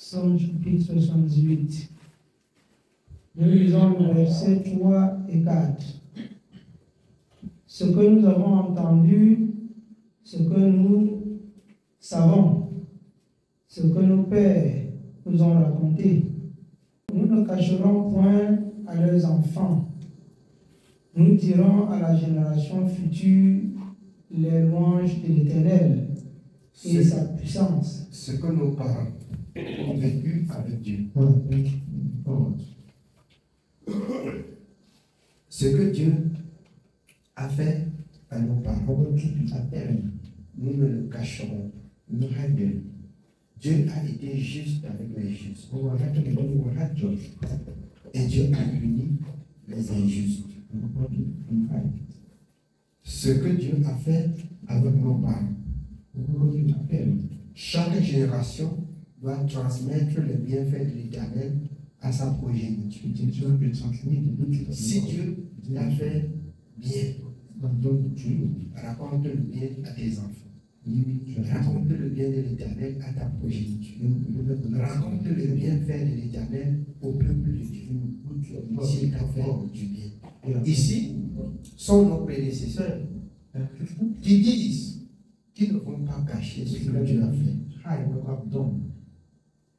Psaume chapitre 78. Nous lisons le verset 3 et 4. Ce que nous avons entendu, ce que nous savons, ce que nos pères nous ont raconté, nous ne cacherons point à leurs enfants. Nous dirons à la génération future les louanges de l'Éternel et sa puissance. Ce que nos parents ont vécu avec Dieu. Ce que Dieu a fait à nos parents, nous ne le cacherons. Dieu a été juste avec les justes. Et Dieu a puni les injustes. Ce que Dieu a fait avec nos parents. Chaque génération doit transmettre les bienfaits de l'Éternel à sa progéniture. Si Dieu l'a fait bien, raconte le bien à tes enfants. Raconte le bien de l'Éternel à ta progéniture. Raconte le bienfait de l'Éternel au peuple de Dieu. S'il t'a fait du bien. Ici sont nos prédécesseurs qui disent qu'ils ne vont pas cacher ce que Dieu a fait.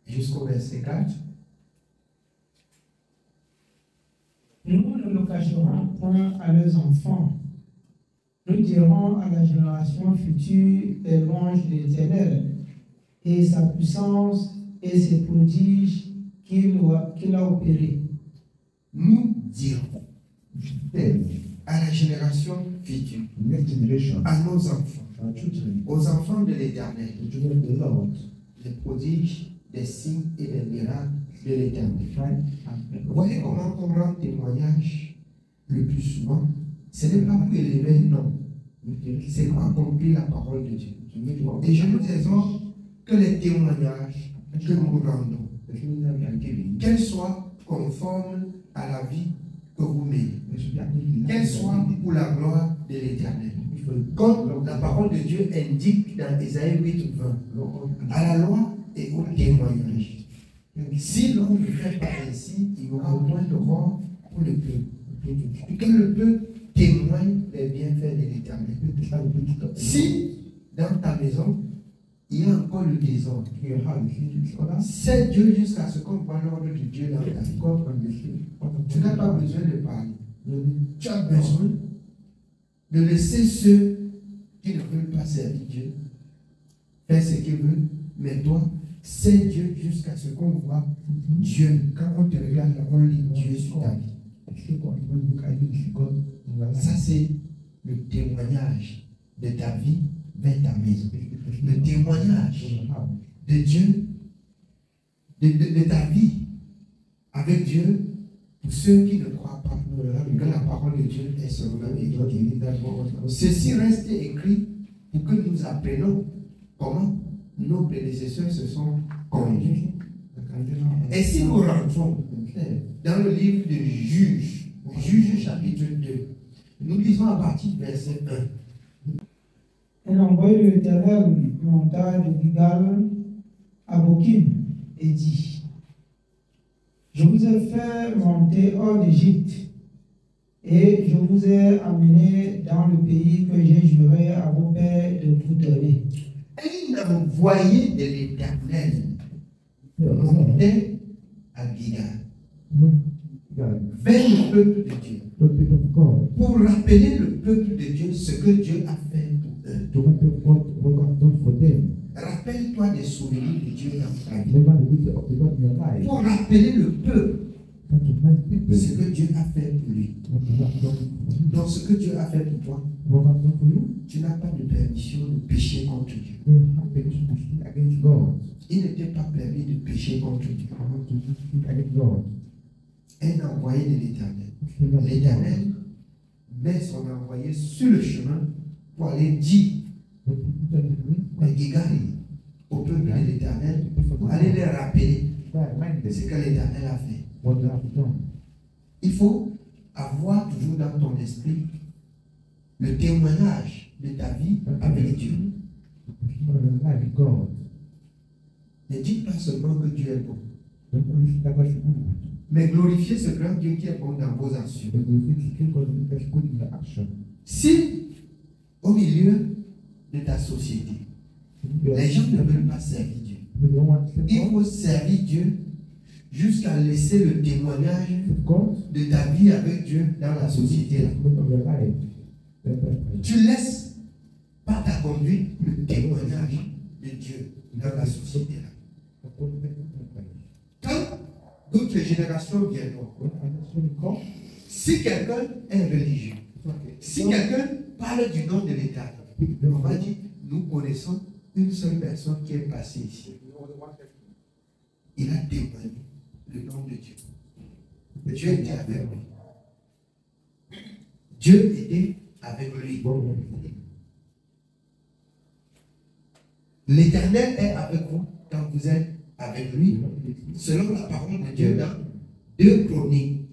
Jusqu'au verset 4. Nous ne le cacherons point à leurs enfants. Nous dirons à la génération future les louanges de l'Éternel et sa puissance et ses prodiges qu'il a opérés. Nous dirons à la génération future, à nos enfants, aux enfants de l'Éternel, les prodiges, des signes et des miracles de l'Éternel. Voyez comment on rend témoignage le plus souvent. Ce n'est pas pour élever, non. C'est pour accomplir la parole de Dieu. Et je nous exhorte que les témoignages que nous rendons, qu'elles soient conformes à la vie que vous menez, qu'elles soient pour la gloire de l'Éternel. Comme la parole de Dieu indique dans Ésaïe 8:20, à la loi et au témoignage. Si l'on ne fait pas ainsi, il n'y aura point de roi pour le peuple. Que le peuple témoigne les bienfaits de l'Éternel. Si dans ta maison, il y a encore le désordre, c'est Dieu jusqu'à ce qu'on voit l'ordre de Dieu dans ta vie. Tu n'as pas besoin de parler. Tu as besoin de laisser ceux qui ne veulent pas servir Dieu faire ce qu'ils veulent, mais toi, c'est Dieu jusqu'à ce qu'on voit Dieu. Quand on te regarde, on lit Dieu sur ta vie. Ça, c'est le témoignage de ta vie vers ta maison. Le témoignage de Dieu, de ta vie avec Dieu, pour ceux qui ne croient pas que la parole de Dieu est seulement écrite. Ceci reste écrit pour que nous apprenions comment nos prédécesseurs se sont conduits. Et si nous rentrons dans le livre de Juges, Juges chapitre 2, nous lisons à partir du verset 1. Un envoyé de l'Éternel monta de Gilgal à Bokim et dit: Je vous ai fait monter hors d'Égypte et je vous ai amené dans le pays que j'ai juré à vos pères de vous donner. Un envoyé de l'Éternel montait à Gilgal vers le peuple de Dieu pour rappeler le peuple de Dieu ce que Dieu a fait pour eux. Rappelle-toi des souvenirs de Dieu dans ta vie. Pour rappeler le peuple ce que Dieu a fait pour lui. Donc ce que Dieu a fait pour toi, tu n'as pas de permission de pécher contre Dieu. Il n'était pas permis de pécher contre Dieu. Un envoyé de l'Éternel. L'Éternel met son envoyé sur le chemin pour aller dire au peuple de l'Éternel, pour aller les rappeler ce que l'Éternel a fait. Il faut avoir toujours dans ton esprit le témoignage de ta vie avec Dieu. Ne dites pas seulement que Dieu est bon, mais glorifiez ce grand Dieu qui est bon dans vos actions. Si, au milieu de ta société, les gens ne veulent pas servir Dieu, il faut servir Dieu jusqu'à laisser le témoignage de ta vie avec Dieu dans la société. Tu laisses par ta conduite le témoignage de Dieu dans la société. Quand d'autres générations viendront, si quelqu'un est religieux, si quelqu'un parle du nom de l'État, on va dire, nous connaissons une seule personne qui est passée ici. Il a témoigné le nom de Dieu. Dieu était avec lui. Dieu était avec lui. L'Éternel est avec vous quand vous êtes avec lui, selon la parole de Dieu dans 2 Chroniques.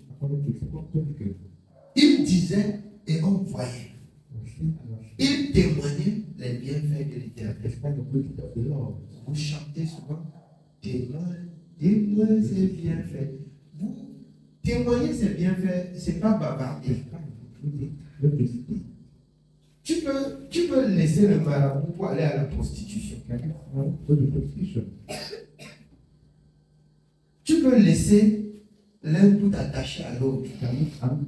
Il disait et on voyait. Il témoignait les bienfaits de l'Éternel. Vous chantez souvent, témoigne ses bienfaits. Vous témoignez ses bienfaits, ce n'est pas bavarder. Tu peux laisser le marabout pour aller à la prostitution. Tu peux laisser l'un tout attaché à l'autre.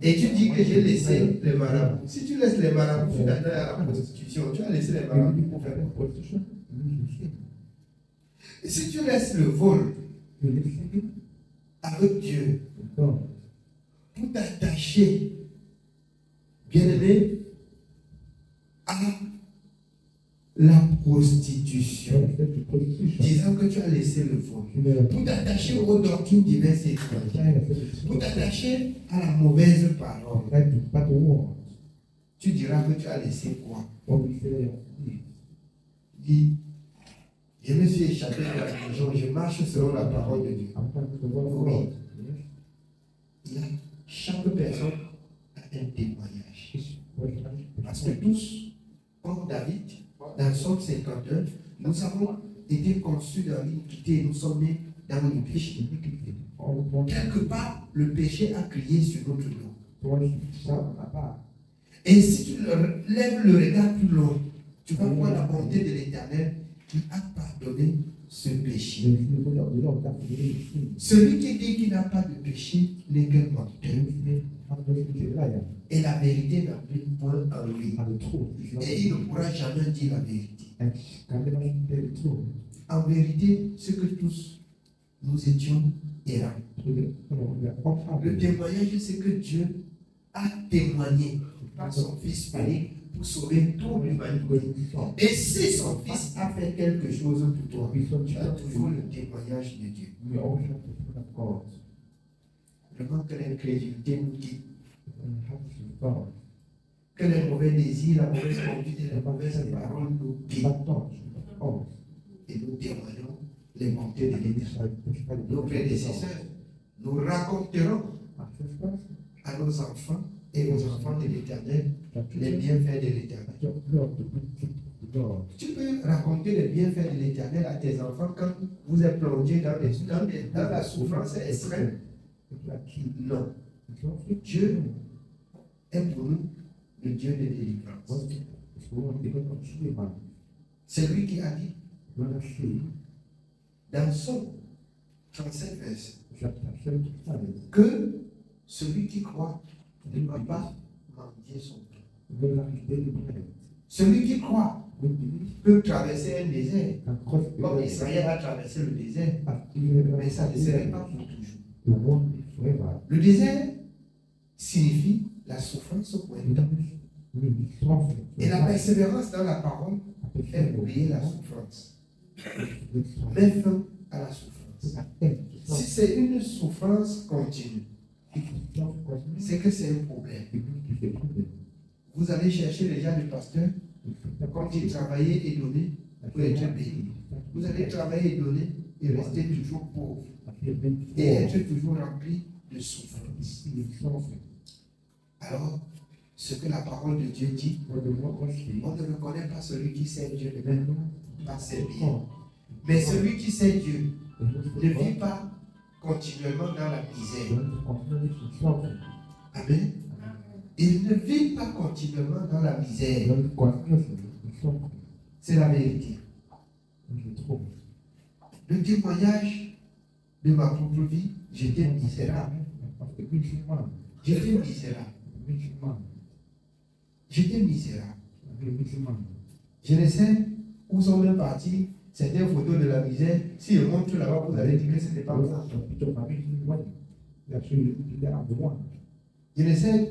Et tu dis que j'ai laissé les marabouts. Si tu laisses les marabouts tout attachés à la prostitution, tu as laissé les marabouts pour faire la prostitution. Et si tu laisses le vol avec Dieu pour t'attacher, bien aimé, à la prostitution, disant que tu as laissé le vol, pour t'attacher aux doctrines diverses et étrangères, pour t'attacher à la mauvaise parole, tu diras que tu as laissé quoi? Dis, je me suis échappé de la religion, je marche selon la parole de Dieu. Oui. Chaque personne a un témoignage. Parce que tous, comme David, dans Somme 59, nous avons été conçus dans l'iniquité et nous sommes nés dans le péché. Quelque part, le péché a crié sur notre nom. Et si tu lèves le regard plus loin, tu vas voir la bonté de l'Éternel qui a pardonné ce péché. Celui qui dit qu'il n'a pas de péché n'est qu'un menteur. Et la vérité n'habite point en lui. Et il ne pourra jamais dire la vérité. En vérité, ce que tous nous étions errants. Le témoignage, c'est que Dieu a témoigné par son Fils unique pour sauver toute l'humanité. Et si son Fils a fait quelque chose pour toi, tu as toujours le témoignage de Dieu. Vraiment que l'incrédulité nous quitte. Que les mauvais désirs, la mauvaise conduite et les mauvaises paroles nous quittent. Et nous témoignons les bontés de l'Éternel. Nos prédécesseurs, nous raconterons à nos enfants et aux enfants de l'Éternel les bienfaits de l'Éternel. Tu peux raconter les bienfaits de l'Éternel à tes enfants quand vous êtes plongé dans la souffrance extrême. Non. Dieu est pour nous le Dieu de délivrance. C'est lui qui a dit dans son 37 verset que celui qui croit ne va pas mendier son pain. Celui qui croit peut traverser un désert, comme Israël a traversé le désert, mais ça ne serait pas pour toujours. Le désert signifie la souffrance au point de temps. Et la persévérance dans la parole est oublier la souffrance. Mets fin à la souffrance. Si c'est une souffrance continue, c'est que c'est un problème. Vous allez chercher les gens du pasteur, comme il travaillait et donnait pour être béni. Vous allez travailler et donner et rester toujours pauvre. Et être toujours rempli de souffrance. Alors, ce que la parole de Dieu dit, on ne reconnaît pas celui qui sert Dieu de même, pas servir, Mais celui qui sait Dieu ne vit pas continuellement dans la misère. Amen. Il ne vit pas continuellement dans la misère. C'est la vérité. Le témoignage de ma propre vie, j'étais misérable. J'étais misérable. J'étais misérable. Je ne sais où sont même partis certaines photos de la misère. Si je montre là-bas, vous allez dire que ce n'était pas moi. Je ne sais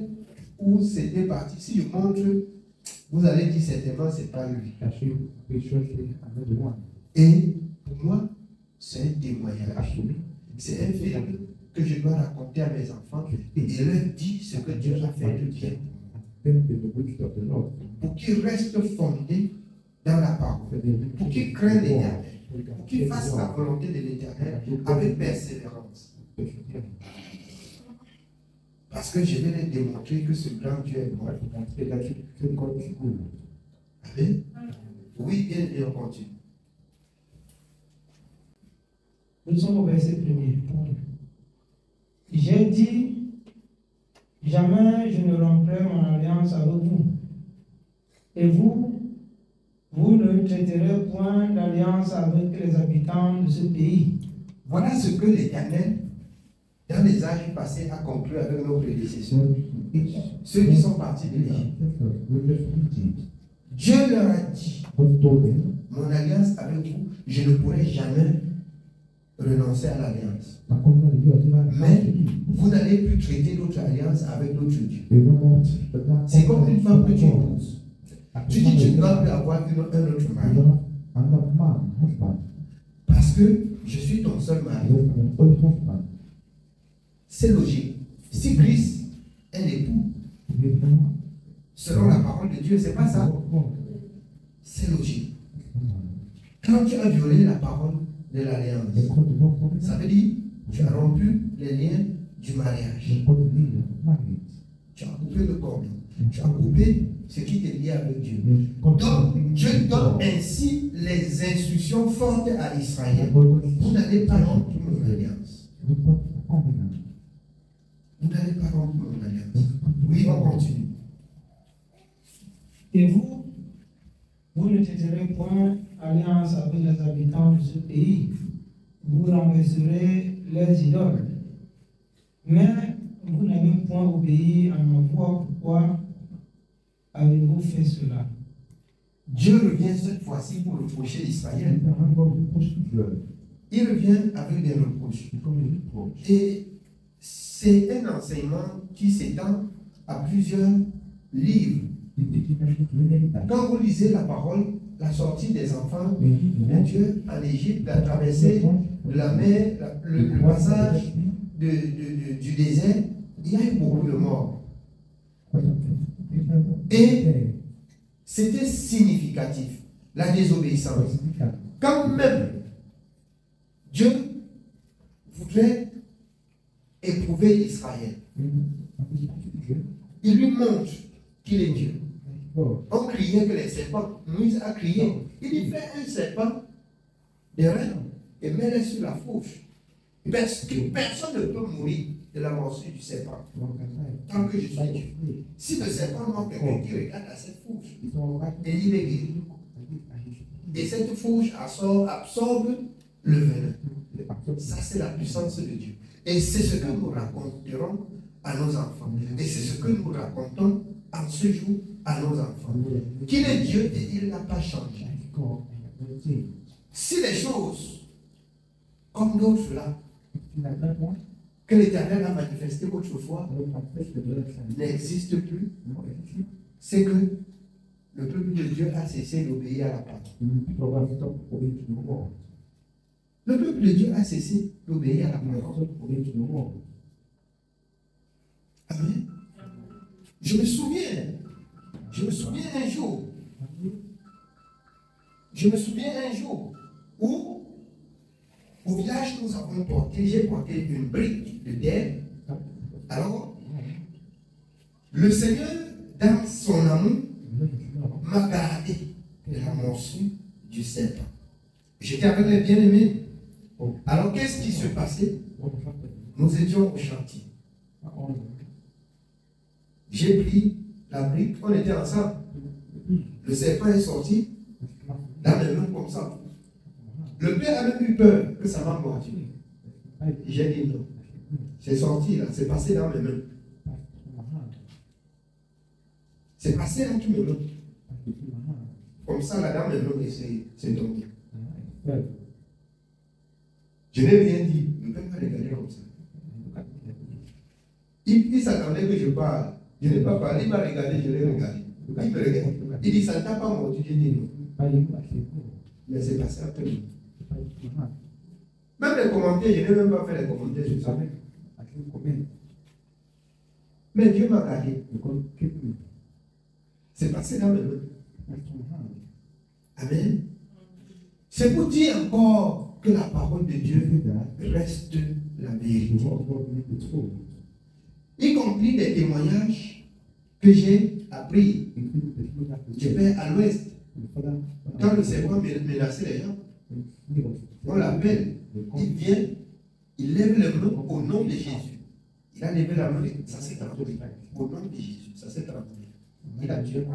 où c'était parti. Si je montre, vous allez dire certainement c'est pas lui. Et pour moi, c'est un témoignage. C'est un film que je dois raconter à mes enfants et leur dire ce que Dieu a fait de bien. Pour qu'ils restent fondés dans la parole. Pour qu'ils craignent l'Éternel. Pour qu'ils fassent la volonté de l'Éternel avec persévérance. Parce que je vais leur démontrer que ce grand Dieu est bon. Amen. Oui, bien, on continue. Nous sommes au verset 1er. J'ai dit, jamais je ne romprai mon alliance avec vous. Et vous ne traiterez point d'alliance avec les habitants de ce pays. Voilà ce que l'Éternel, dans les âges passés, a conclu avec nos prédécesseurs, ceux qui sont partis de l'Égypte. Dieu leur a dit, mon alliance avec vous, je ne pourrai jamais renoncer à l'alliance. Mais vous n'allez plus traiter d'autres alliances avec d'autres dieux. C'est comme une femme que tu épouses. Tu dis tu ne dois plus avoir un autre mari. Parce que je suis ton seul mari. C'est logique. Si Christ est l'époux, selon la parole de Dieu, c'est pas ça. C'est logique. Quand tu as violé la parole de l'alliance, ça veut dire tu as rompu les liens du mariage. Tu as coupé le cordon. Tu as coupé ce qui te liait avec Dieu. Donc, Dieu donne ainsi les instructions fortes à Israël. Vous n'allez pas rompre mon alliance. Vous n'allez pas rompre mon alliance. Oui, on continue. Et vous ne traiterez point alliance avec les habitants de ce pays. Vous renverserez les idoles. Mais vous n'avez point obéi à ma voix. Pourquoi avez-vous fait cela? Dieu revient cette fois-ci pour reprocher Israël. Il revient avec des reproches. Et c'est un enseignement qui s'étend à plusieurs livres. Quand vous lisez la parole, la sortie des enfants de Dieu en Égypte, la traversée de la mer, le passage du désert, il y a eu beaucoup de morts. Et c'était significatif, la désobéissance. Quand même Dieu voudrait éprouver Israël, il lui montre qu'il est Dieu. On criait que les serpents, Moïse a crié, il dit fais un serpent de reine et mets-le sur la fourche. Personne ne peut mourir de la morsure du serpent tant que je suis Dieu. Si le serpent mord quelqu'un qui regarde à cette fourche, et il est guéri. Et cette fourche absorbe le venin. Ça, c'est la puissance de Dieu. Et c'est ce que nous raconterons à nos enfants. Et c'est ce que nous racontons en ce jour à nos enfants. Qu'il est Dieu et il n'a pas changé. Si les choses comme d'autres là, que l'Éternel a manifesté autrefois, n'existent plus, c'est que le peuple de Dieu a cessé d'obéir à la parole. Le peuple de Dieu a cessé d'obéir à la parole. Amen. Je me souviens un jour où au village nous avons j'ai porté une brique de terre. Alors, le Seigneur, dans son amour, m'a gardé de la morsure du serpent. J'étais avec les bien-aimés. Alors, qu'est-ce qui se passait? Nous étions au chantier. J'ai pris la brique, on était ensemble. Le serpent est sorti dans mes mains comme ça. Le père a même eu peur que ça m'a mordu. J'ai dit non. C'est sorti là, c'est passé dans mes mains. C'est passé entre mes mains. Comme ça, là, dans mes mains, et c'est tombé. Je n'ai rien dit. Ne peux pas regarder comme ça. Il s'attendait que je parle. Je n'ai pas parlé, il m'a regardé, je l'ai regardé. Il me regarde. Il dit, ça ne t'a pas mordu. J'ai dit non. Mais c'est passé après nous. Même les commentaires, je n'ai même pas fait les commentaires sur ça. Mais Dieu m'a gardé. C'est passé dans mes mains. Amen. C'est pour dire encore que la parole de Dieu reste la vérité. Y compris des témoignages que j'ai appris. Je vais à l'ouest. Quand le serpent menaçait les gens, on l'appelle. Il vient, il lève les mains au nom de Jésus. Il a levé la main, ça s'est traduit. Au nom de Jésus, ça s'est traduit. Il a tué.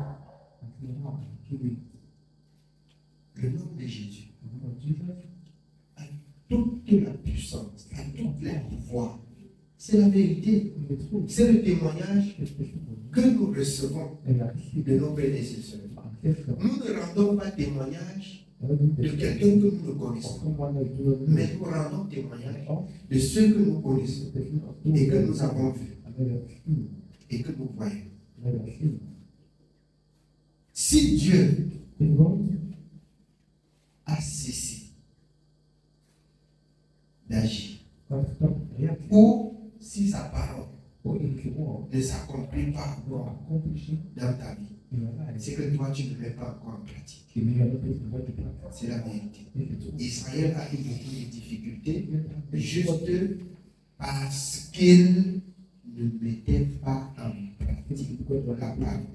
Le nom de Jésus a toute la puissance, a toute la pouvoir. C'est la vérité. C'est le témoignage que nous recevons de nos prédécesseurs. Nous ne rendons pas témoignage de quelqu'un que nous ne connaissons, mais nous rendons témoignage de ceux que nous connaissons et que nous avons vus et que nous voyons. Si Dieu a cessé d'agir, ou si sa parole ne s'accomplit pas encore dans ta vie, c'est que toi tu ne mets pas encore en pratique. C'est la vérité. Israël a eu beaucoup de difficultés juste parce qu'il ne mettait pas en pratique la parole.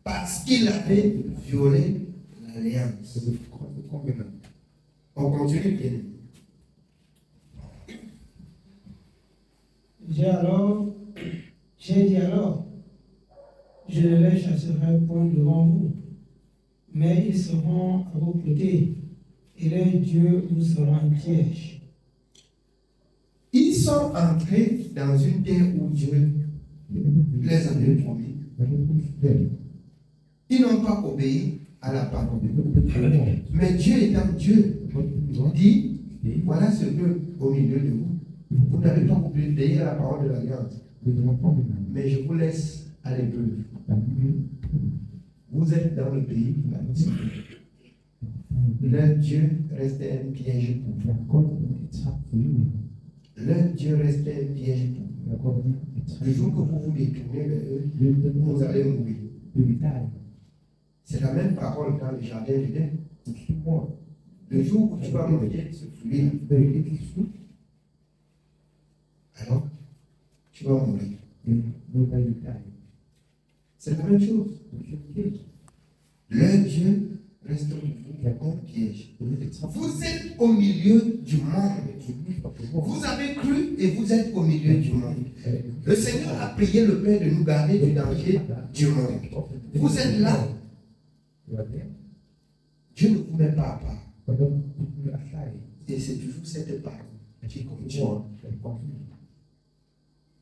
Parce qu'il avait violé l'alliance. On continue bien. J'ai dit alors, je ne les chasserai point devant vous, mais ils seront à vos côtés, et leur Dieu vous sera un piège. Ils sont entrés dans une terre où Dieu les avait promis. Ils n'ont pas obéi à la parole. Mais Dieu étant Dieu, dit, voilà ce peuple au milieu de vous. Vous n'avez pas obéi à la parole de l'alliance. Mais je vous laisse à l'épreuve. Vous êtes dans le pays. Leur Dieu restait un piège pour vous. Leur Dieu restait un piège pour vous. Le jour que vous vous détournez vers eux, vous allez mourir. C'est la même parole dans le jardin d'Éden. Le jour où tu vas manger ce fruit, alors tu vas mourir. C'est la même chose. Leur Dieu reste pour vous un piège. Vous êtes au milieu du monde. Vous avez cru et vous êtes au milieu du monde. Le Seigneur a prié le Père de nous garder du danger du monde. Vous êtes là. Dieu ne vous met pas à part. Et c'est toujours cette parole qui continue.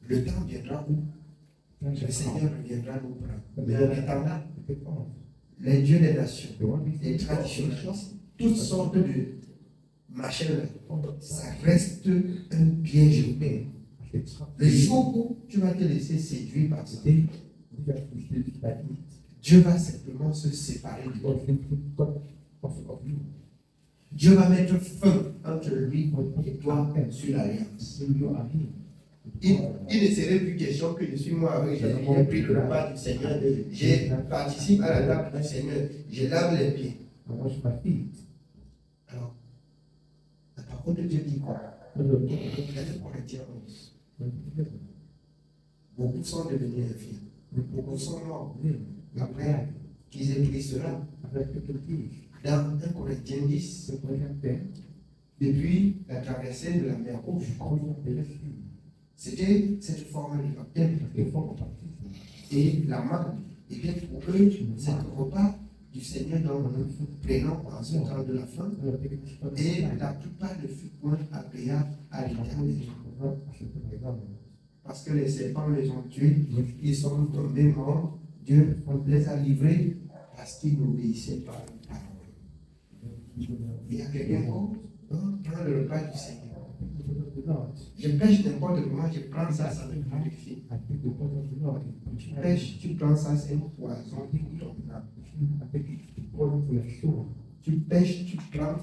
Le temps viendra où le Seigneur reviendra nous prendre. Mais en attendant, les dieux des nations, les traditionnalistes, toutes sortes de machins, ça reste un piège humain. Le jour où tu vas te laisser séduire par ça, Dieu va simplement se séparer de toi. Dieu va mettre fin entre lui et toi sur l'alliance. Il ne serait plus question que je suis moi avec Jésus, j'ai pris le repas du Seigneur, j'ai participé à la table du Seigneur, je lave les pieds. Alors, la parole de Dieu dit quoi? Corinthiens 11. Beaucoup sont devenus infirmes, beaucoup sont morts. Après qu'ils aient pris cela, Dans 1 Corinthiens 10, depuis la traversée de la mer Rouge, c'était cette forme de baptême. Et la marque était pour eux, c'est le repas du Seigneur dont nous prenons en ce temps de la fin. Et la plupart ne fut point agréable à l'Éternel. Parce que les serpents les ont tués, ils sont tombés morts. Dieu les a livrés parce qu'ils n'obéissaient pas à la parole. Il y a quelqu'un qui prend le repas du Seigneur. Je pêche n'importe comment, je prends ça, ça me purifie. Tu pêches, tu prends ça, c'est un poison pour ton âme. Tu pêches, tu prends,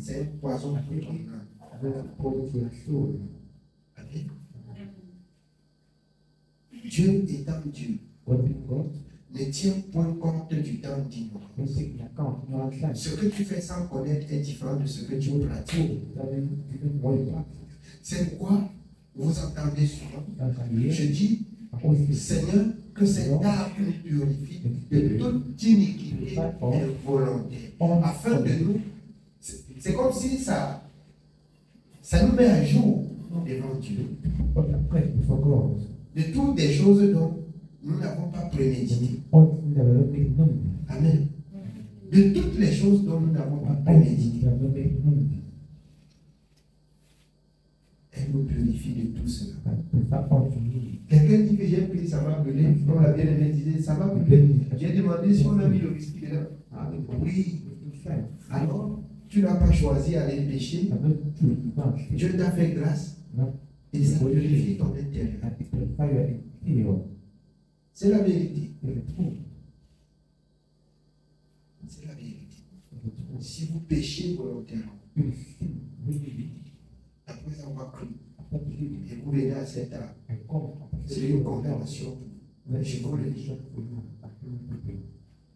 c'est un poison pour ton âme. Amen. Dieu étant Dieu ne tient point compte du temps d'ignorance. Ce que tu fais sans connaître est différent de ce que tu pratiques. C'est pourquoi vous entendez souvent, je dis, Seigneur, que cet âme nous purifie de toute iniquité involontaire, afin de nous, c'est comme si ça nous met à jour devant Dieu. De toutes les choses dont nous n'avons pas prémédité. Amen. De toutes les choses dont nous n'avons pas prémédité. Elle nous purifie de tout cela. Quelqu'un dit que j'ai pris, ça va brûler. On l'a bien aimé, disait, ça va brûler. J'ai demandé si on a mis le whisky dedans. Oui. Alors, tu n'as pas choisi d'aller pécher. Dieu t'a fait grâce. Et ça purifie ton intérieur. C'est la vérité. C'est la vérité. Si vous péchez volontairement, après avoir cru, et vous venez à cette âme, c'est une condamnation. Je vous le dis.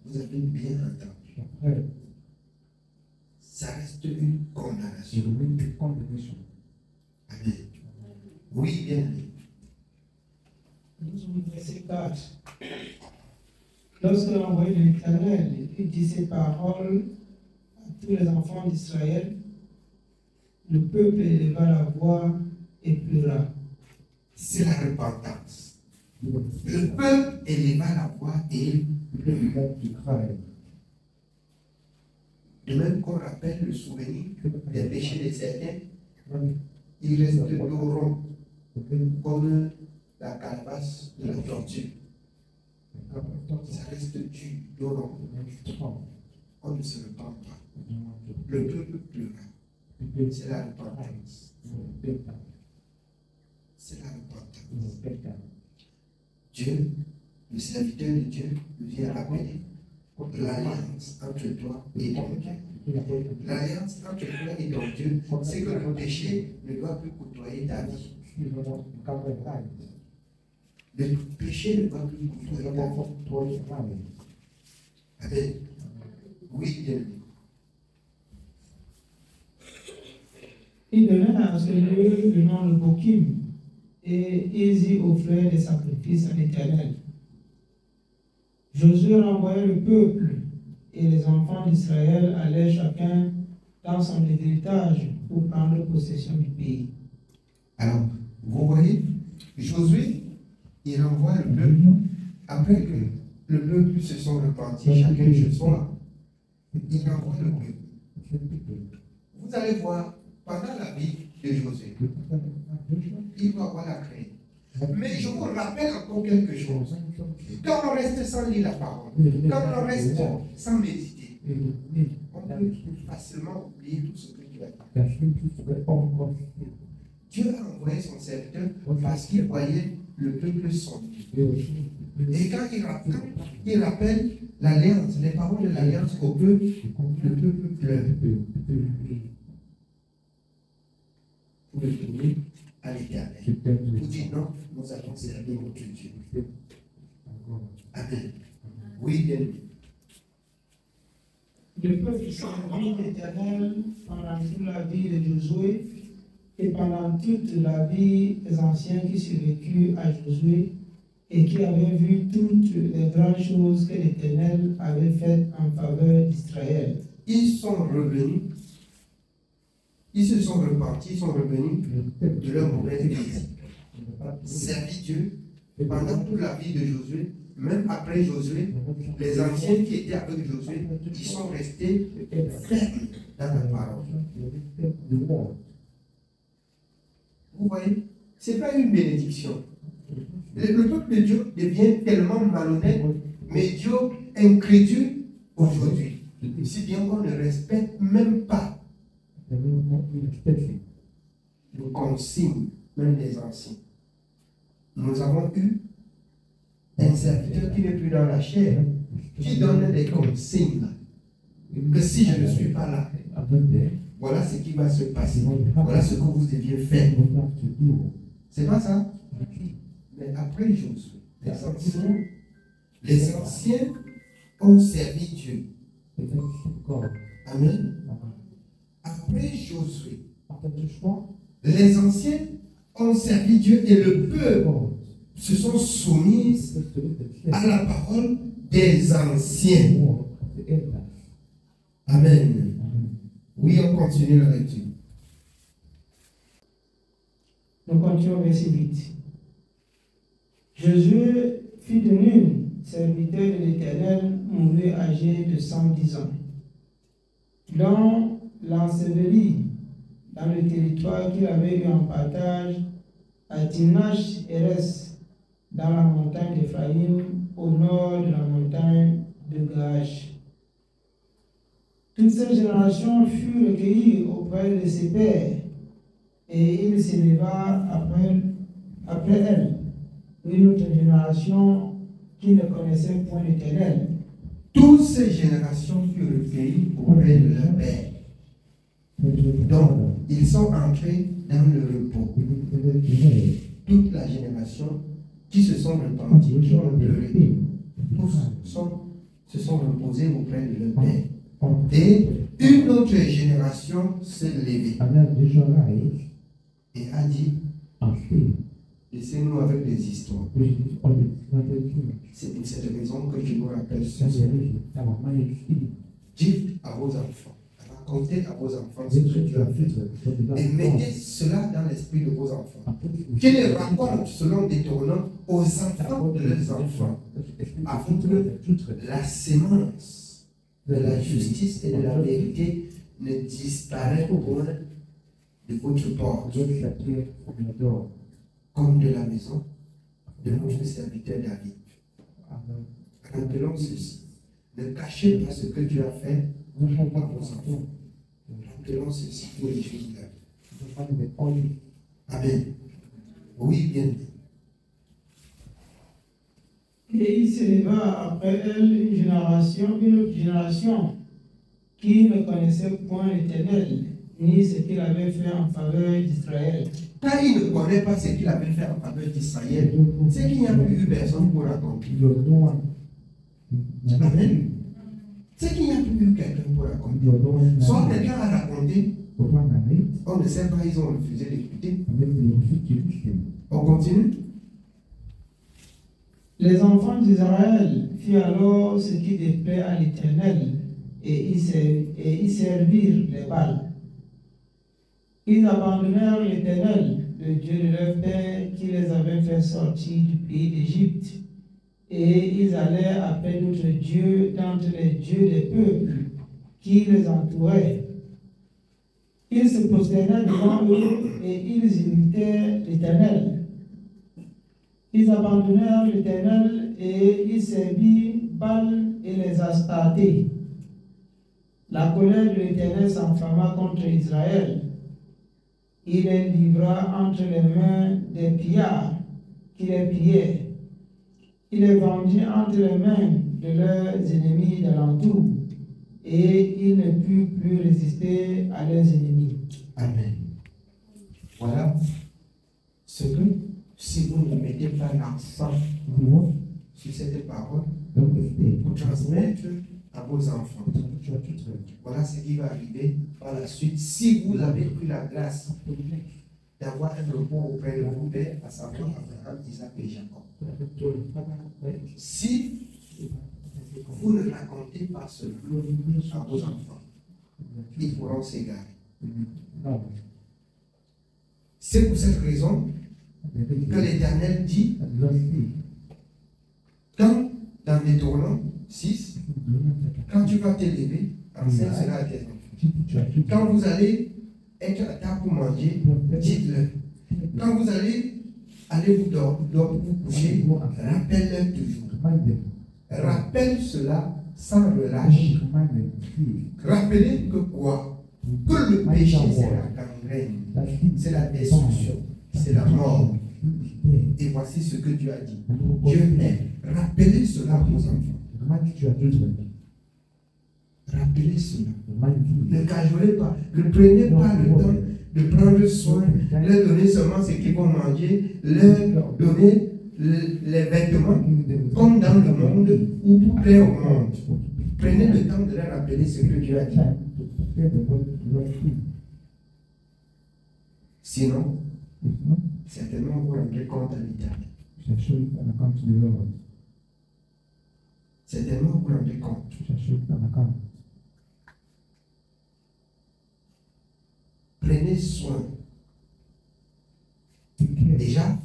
Vous avez bien entendu. Ça reste une condamnation. Amen. Oui, bien aimé. Verset 4. Lorsque l'envoyé de l'Éternel dit ces paroles à tous les enfants d'Israël, le peuple éleva la voix et pleura. C'est la repentance. Le peuple éleva la voix et pleura. De même qu'on rappelle le souvenir des péchés de certains, il reste dorant comme la calebasse de la tortue. Ça reste du dorant. On ne se repent pas. Le peuple pleura. C'est la repentance. C'est la repentance. Dieu, le serviteur de Dieu, vient rappeler l'alliance entre toi et ton Dieu. L'alliance entre toi et ton Dieu, c'est que le péché ne doit plus côtoyer ta vie. Le péché ne doit plus côtoyer ta vie. Amen. Oui, bien. Il donna à ce lieu le nom de Bokim, et ils y offraient des sacrifices à l'Éternel. Josué renvoya le peuple, et les enfants d'Israël allaient chacun dans son héritage pour prendre possession du pays. Alors, vous voyez, Josué, il envoie le peuple, après que le peuple se sont repentis, chacun chez soi, il envoie le peuple. Vous allez voir, pendant la vie de Josué, il va avoir la crainte. Mais je vous rappelle encore quelque chose. Quand on reste sans lire la parole, quand on reste sans méditer, on peut facilement oublier tout ce que Dieu a dit. Dieu a envoyé son serviteur parce qu'il voyait le peuple sombre. Et quand il rappelle l'alliance, les paroles de l'alliance au peuple, le peuple pleure. Vous le trouvez à l'Éternel. Vous dites non, nous allons servir notre Dieu. Amen. Oui, bien. Le peuple servit l'Éternel pendant toute la vie de Josué et pendant toute la vie des anciens qui survécurent à Josué et qui avaient vu toutes les grandes choses que l'Éternel avait faites en faveur d'Israël. ils sont revenus, ils se sont repentis, ils sont revenus de leur mauvaise vie. Servi Dieu pendant toute la vie de Josué, même après Josué, les anciens qui étaient avec Josué, ils sont restés fermes dans la parole. Vous voyez, ce n'est pas une bénédiction. Le peuple de Dieu devient tellement malhonnête, médiocre, incrédule aujourd'hui. Si bien qu'on ne respecte même pas les consignes, même les anciens. Nous avons eu un serviteur qui n'est plus dans la chair, qui donne des consignes. Que si je ne suis pas là, voilà ce qui va se passer. Voilà ce que vous deviez faire. C'est pas ça? Mais après Josué, les anciens ont servi Dieu. Amen. Après Josué, les anciens ont servi Dieu et le peuple se sont soumis à la parole des anciens. Amen. Oui, on continue la lecture. Nous continuons au verset 8. Josué, fils de Nun, serviteur de l'Éternel, mourut âgé de 110 ans. Dans l'ensevelie, dans le territoire qu'il avait eu en partage, à Timnath-Héres, dans la montagne d'Éphraïm, au nord de la montagne de Gaash. Toutes ces générations furent recueillies auprès de ses pères, et il s'éleva après elle une autre génération qui ne connaissait point l'Éternel. Toutes ces générations furent recueillies auprès de leur père. Donc, ils sont entrés dans le repos. Toute la génération qui se sont repentis, qui ont pleuré, tous se sont reposés auprès de leur père. Et une autre génération s'est levée et a dit, laissez-nous avec des histoires. C'est pour cette raison que je vous rappelle ceci. Dites à vos enfants, racontez à vos enfants ce que Dieu a fait. Et mettez cela dans l'esprit de vos enfants. Qu'ils les racontent selon des tournants aux enfants de leurs enfants, afin que la sémence de la justice et de la vérité ne disparaisse point de votre porte, comme de la maison de notre serviteur David. Rappelons ceci. Ne cachez pas ce que Dieu a fait à vos enfants. Rappelons ceci pour les jours de la vie. Amen. Oui, bien. Et il s'éleva après elle une autre génération, qui ne connaissait point l'Éternel, ni ce qu'il avait fait en faveur d'Israël. Quand il ne connaît pas ce qu'il avait fait en faveur d'Israël, c'est qu'il n'y a plus eu personne pour raconter. Amen. C'est qu'il n'y a plus eu quelqu'un pour raconter. Soit quelqu'un a raconté, on ne sait pas, ils ont refusé d'écouter. On continue. Les enfants d'Israël firent alors ce qui déplaît à l'Éternel, et ils servirent les Baals. Ils abandonnèrent l'Éternel, le Dieu de leur père, qui les avait fait sortir du pays d'Égypte, et ils allèrent après d'autres dieux d'entre les dieux des peuples qui les entouraient. Ils se prosternèrent devant eux et ils imitaient l'Éternel. Ils abandonnèrent l'Éternel et ils servirent Baal et les Astartés. La colère de l'Éternel s'enflamma contre Israël. Il les livra entre les mains des pillards qui les pillaient. Il les vendit entre les mains de leurs ennemis d'alentour, et ils ne purent plus résister à leurs ennemis. Amen. Voilà ce que, si vous ne mettez pas l'accent sur cette parole, pour transmettre à vos enfants, voilà ce qui va arriver par la suite. Si vous avez pris la grâce d'avoir un repos auprès de vos pères, à savoir Abraham, Isaac et Jacob. Si vous ne racontez pas cela à vos enfants, ils pourront s'égarer. Non. C'est pour cette raison que l'Éternel dit, quand dans Deutéronome 6, quand tu vas t'élever, enseigne cela à tes enfants. Quand vous allez être à table pour manger, dites-le. Quand vous allez vous coucher, rappelle-le toujours. Rappelle cela sans relâche. Rappelez que quoi? Que le péché, c'est la gangrène, c'est la destruction, c'est la mort. Et voici ce que Dieu a dit. Dieu aime. Rappelez cela à vos enfants. Rappelez cela. Ne cajolez pas. Ne prenez pas le temps de prendre soin, leur donner seulement ce qu'ils vont manger, leur donner les vêtements, comme dans le monde ou pour plaire au monde. Prenez le temps de leur rappeler ce que Dieu a dit. Sinon, certainement vous rendrez compte à l'Éternel. Certainement vous rendrez compte. Prenez soin. Déjà,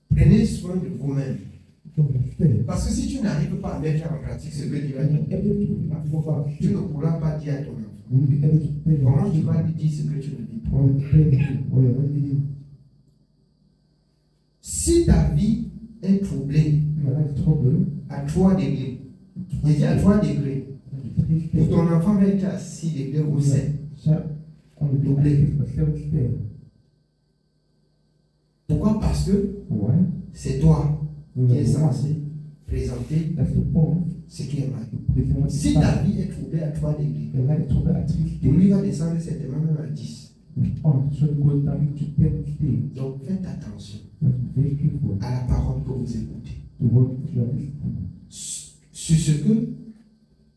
prenez soin de vous-même. Parce que si tu n'arrives pas à mettre en pratique ce que Dieu a dit, tu ne pourras pas dire à ton enfant. Comment tu vas lui dire ce que tu ne dis pas? Si ta vie est troublée à 3 degrés, je dis à 3 degrés, et ton enfant va être à 6 degrés ou 7, doublé. Pourquoi? Parce que c'est toi qui es censé présenter ce qui est mal. Si ta vie est troublée à 3 degrés, pour lui va descendre certainement même à 10. Donc faites attention à la parole que vous écoutez. Sur ce que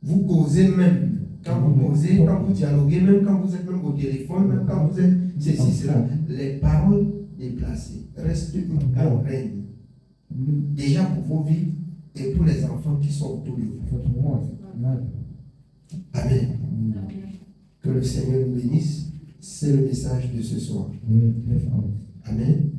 vous causez même. Quand vous causez, quand vous dialoguez, même quand vous êtes même au téléphone, même quand vous êtes ceci, cela, les paroles déplacées restent une gangrène. Déjà pour vos vies et pour les enfants qui sont autour de vous. Amen. Que le Seigneur nous bénisse. C'est le message de ce soir. Amen.